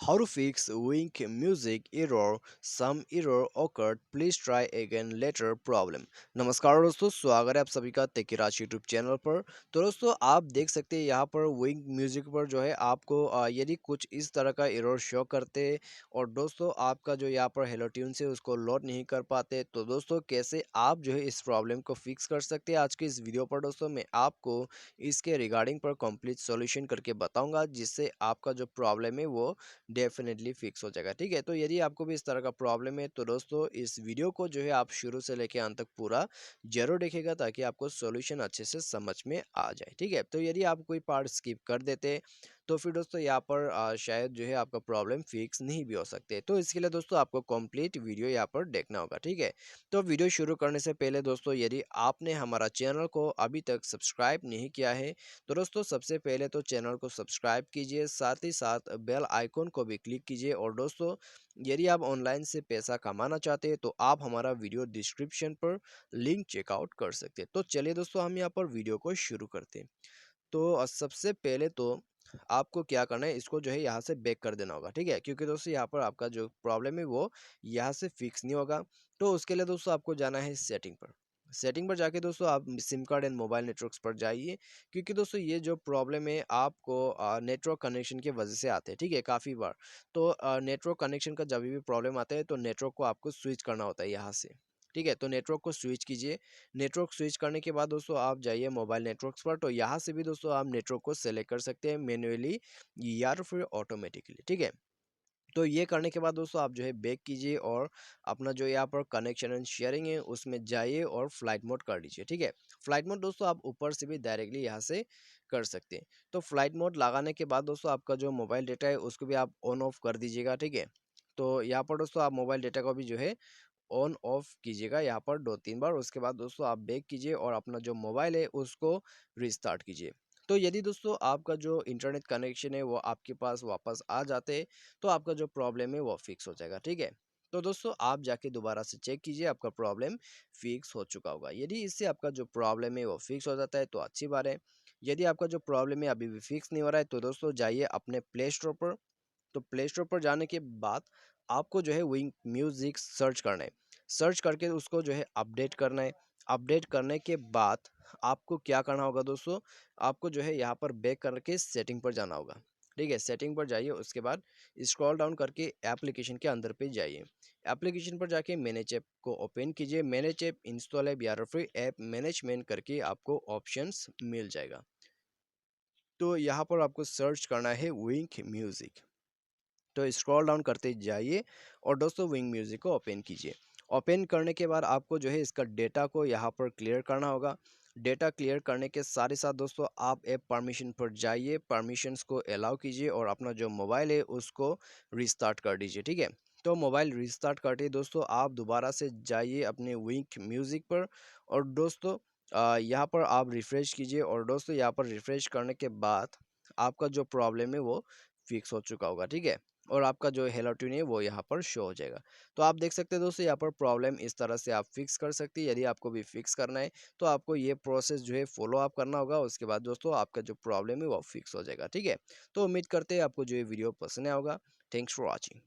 How to fix Wynk music error? Some error occurred. Please try again later problem. नमस्कार दोस्तों, स्वागत है आप सभी का तेकीराज यूट्यूब चैनल पर। तो दोस्तों आप देख सकते हैं यहाँ पर विंक म्यूजिक पर जो है आपको यदि कुछ इस तरह का एरर शो करते और दोस्तों आपका जो यहाँ पर हेलो ट्यून से उसको लोड नहीं कर पाते, तो दोस्तों कैसे आप जो है इस प्रॉब्लम को फिक्स कर सकते हैं। आज के इस वीडियो पर दोस्तों मैं आपको इसके रिगार्डिंग पर कंप्लीट सॉल्यूशन करके बताऊंगा, जिससे आपका जो प्रॉब्लम है वो डेफिनेटली फिक्स हो जाएगा। ठीक है, तो यदि आपको भी इस तरह का प्रॉब्लम है तो दोस्तों इस वीडियो को जो है आप शुरू से लेकर अंत तक पूरा जरूर देखेगा, ताकि आपको सॉल्यूशन अच्छे से समझ में आ जाए। ठीक है, तो यदि आप कोई पार्ट स्किप कर देते तो फिर दोस्तों यहाँ पर शायद जो है आपका प्रॉब्लम फिक्स नहीं भी हो सकते। तो इसके लिए दोस्तों आपको कंप्लीट वीडियो यहाँ पर देखना होगा। ठीक है, तो वीडियो शुरू करने से पहले दोस्तों यदि आपने हमारा चैनल को अभी तक सब्सक्राइब नहीं किया है तो दोस्तों सबसे पहले तो चैनल को सब्सक्राइब कीजिए, साथ ही साथ बेल आइकॉन को भी क्लिक कीजिए। और दोस्तों यदि आप ऑनलाइन से पैसा कमाना चाहते हैं तो आप हमारा वीडियो डिस्क्रिप्शन पर लिंक चेकआउट कर सकते हैं। तो चलिए दोस्तों हम यहाँ पर वीडियो को शुरू करते हैं। तो सबसे पहले तो आपको क्या करना है, इसको जो है यहाँ से बैक कर देना होगा। ठीक है, क्योंकि दोस्तों यहाँ पर आपका जो प्रॉब्लम है वो यहाँ से फिक्स नहीं होगा। तो उसके लिए दोस्तों आपको जाना है सेटिंग पर। सेटिंग पर जाके दोस्तों आप SIM card and mobile networks पर जाइए, क्योंकि दोस्तों ये जो प्रॉब्लम है आपको नेटवर्क कनेक्शन की वजह से आते हैं। ठीक है, काफ़ी बार तो नेटवर्क कनेक्शन का जब भी प्रॉब्लम आता है तो नेटवर्क को आपको स्विच करना होता है यहाँ से। ठीक है, तो नेटवर्क को स्विच कीजिए। नेटवर्क स्विच करने के बाद दोस्तों आप जाइए मोबाइल नेटवर्क्स पर। तो यहाँ से भी दोस्तों आप नेटवर्क को सेलेक्ट कर सकते हैं मैन्युअली या तो फिर ऑटोमेटिकली। ठीक है, तो ये करने के बाद दोस्तों आप जो है बैक कीजिए और अपना जो यहाँ पर कनेक्शन एंड शेयरिंग है उसमें जाइए और फ्लाइट मोड कर लीजिए। ठीक है, फ्लाइट मोड दोस्तों आप ऊपर से भी डायरेक्टली यहाँ से कर सकते हैं। तो फ्लाइट मोड लगाने के बाद दोस्तों आपका जो मोबाइल डेटा है उसको भी आप ऑन ऑफ कर दीजिएगा। ठीक है, तो यहाँ पर दोस्तों आप मोबाइल डेटा को भी जो है ऑन ऑफ कीजिएगा यहाँ पर 2-3 बार। उसके बाद दोस्तों आप बैक कीजिए और अपना जो मोबाइल है उसको रिस्टार्ट कीजिए। तो यदि दोस्तों आपका जो इंटरनेट कनेक्शन है वो आपके पास वापस आ जाते हैं तो आपका जो प्रॉब्लम है वो फिक्स हो जाएगा। ठीक है, तो दोस्तों आप जाके दोबारा से चेक कीजिए, आपका प्रॉब्लम फिक्स हो चुका होगा। यदि इससे आपका जो प्रॉब्लम है वो फिक्स हो जाता है तो अच्छी बात है। यदि आपका जो प्रॉब्लम है अभी भी फिक्स नहीं हो रहा है तो दोस्तों जाइए अपने प्ले स्टोर पर। तो प्ले स्टोर पर जाने के बाद आपको जो है विंक म्यूजिक सर्च करना है। सर्च करके उसको जो है अपडेट करना है। अपडेट करने के बाद आपको क्या करना होगा दोस्तों, आपको जो है यहाँ पर बैक करके सेटिंग पर जाना होगा। ठीक है, सेटिंग पर जाइए, उसके बाद स्क्रॉल डाउन करके एप्लीकेशन के अंदर पे जाइए। एप्लीकेशन पर जाके मैनेज ऐप को ओपन कीजिए। मैनेज ऐप, इंस्टॉल ऐप या फिर ऐप मैनेजमेंट करके आपको ऑप्शंस मिल जाएगा। तो यहाँ पर आपको सर्च करना है विंक म्यूजिक। तो स्क्रॉल डाउन करते जाइए और दोस्तों विंग म्यूजिक को ओपन कीजिए। ओपन करने के बाद आपको जो है इसका डेटा को यहाँ पर क्लियर करना होगा। डेटा क्लियर करने के साथ ही साथ दोस्तों आप ऐप परमिशन पर जाइए, परमिशंस को अलाउ कीजिए और अपना जो मोबाइल है उसको रिस्टार्ट कर दीजिए। ठीक है, तो मोबाइल रिस्टार्ट करते दोस्तों आप दोबारा से जाइए अपने विंक म्यूजिक पर। और दोस्तों यहाँ पर आप रिफ्रेश कीजिए और दोस्तों यहाँ पर रिफ्रेश करने के बाद आपका जो प्रॉब्लम है वो फिक्स हो चुका होगा। ठीक है, और आपका जो हेलो ट्यून है वो यहाँ पर शो हो जाएगा। तो आप देख सकते हैं दोस्तों यहाँ पर प्रॉब्लम इस तरह से आप फिक्स कर सकते हैं। यदि आपको भी फिक्स करना है तो आपको ये प्रोसेस जो है फॉलो अप करना होगा। उसके बाद दोस्तों आपका जो प्रॉब्लम है वो फिक्स हो जाएगा। ठीक है, तो उम्मीद करते हैं आपको जो ये वीडियो पसंद आया होगा। Thanks for watching.